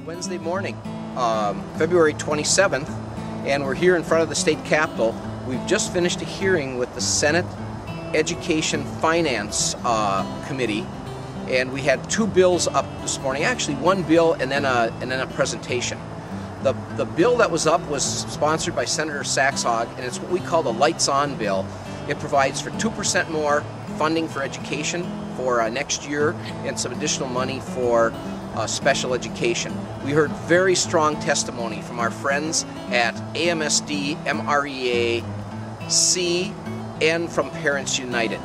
Wednesday morning, February 27th, and we're here in front of the state capitol. We've just finished a hearing with the Senate Education Finance Committee, and we had two bills up this morning. Actually, one bill and then a presentation. The bill that was up was sponsored by Senator Saxhaug, and it's what we call the Lights On bill. It provides for 2% more funding for education for next year and some additional money for special education. We heard very strong testimony from our friends at AMSD, MREA, C, and from Parents United,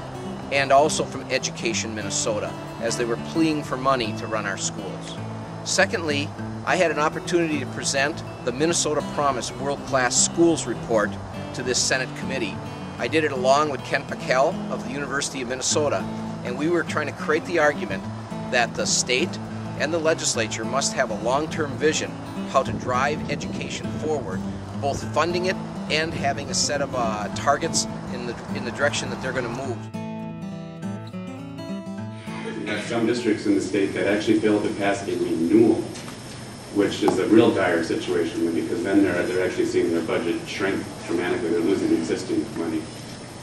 and also from Education Minnesota, as they were pleading for money to run our schools. Secondly, I had an opportunity to present the Minnesota Promise World-Class Schools Report to this Senate committee. I did it along with Kent Packel of the University of Minnesota, and we were trying to create the argument that the state and the legislature must have a long-term vision how to drive education forward, both funding it and having a set of targets in the direction that they're going to move. We have some districts in the state that actually failed to pass a renewal, which is a real dire situation, because then they're actually seeing their budget shrink dramatically. They're losing existing money,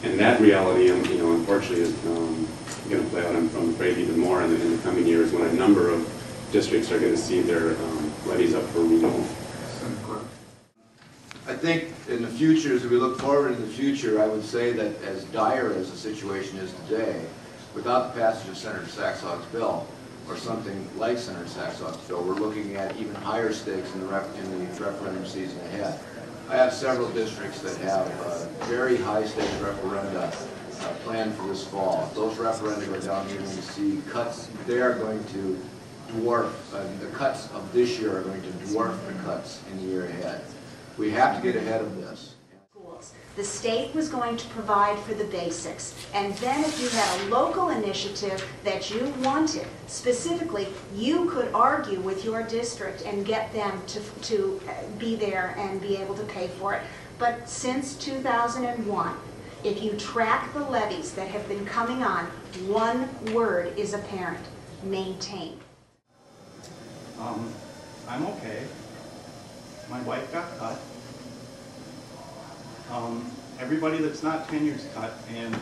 and that reality, unfortunately, is going to play out. I'm afraid even more in the coming years, when a number of districts are going to see their levies up for renewal. I think in the future, as we look forward in the future, I would say that as dire as the situation is today, without the passage of Senator Saxhaug's bill, or something like Senator Saxhaug's bill, we're looking at even higher stakes in the referendum season ahead. I have several districts that have very high stakes referenda planned for this fall. If those referenda go down, you're going to see cuts. They are going to dwarf, the cuts of this year are going to dwarf the cuts in the year ahead. We have to get ahead of this. The state was going to provide for the basics, and then if you had a local initiative that you wanted, specifically, you could argue with your district and get them to be there and be able to pay for it. But since 2001, if you track the levies that have been coming on, one word is apparent: maintain. I'm okay. My wife got cut. Everybody that's not tenured's cut, and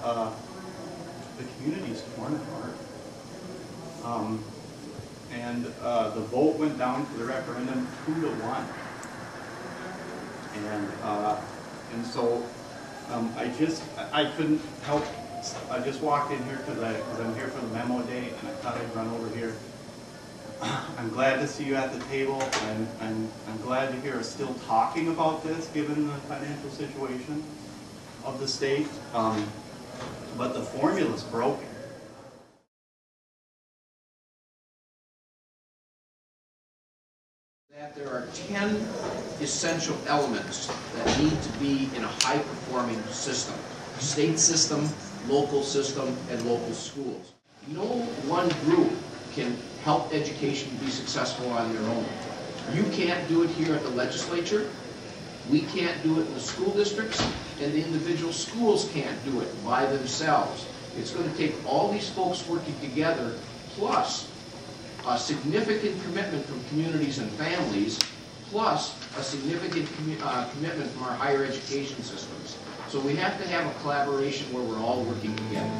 the community's torn apart. The vote went down for the referendum 2-1, and so I couldn't help. I just walked in here because I'm here for the memo day, and I thought I'd run over here. I'm glad to see you at the table. I'm glad to hear us still talking about this, given the financial situation of the state. But the formula's broken. That there are 10 essential elements that need to be in a high-performing system: state system, local system, and local schools. No one group can help education be successful on their own. You can't do it here at the legislature. We can't do it in the school districts, and the individual schools can't do it by themselves. It's going to take all these folks working together, plus a significant commitment from communities and families, plus a significant commitment from our higher education systems. So we have to have a collaboration where we're all working together.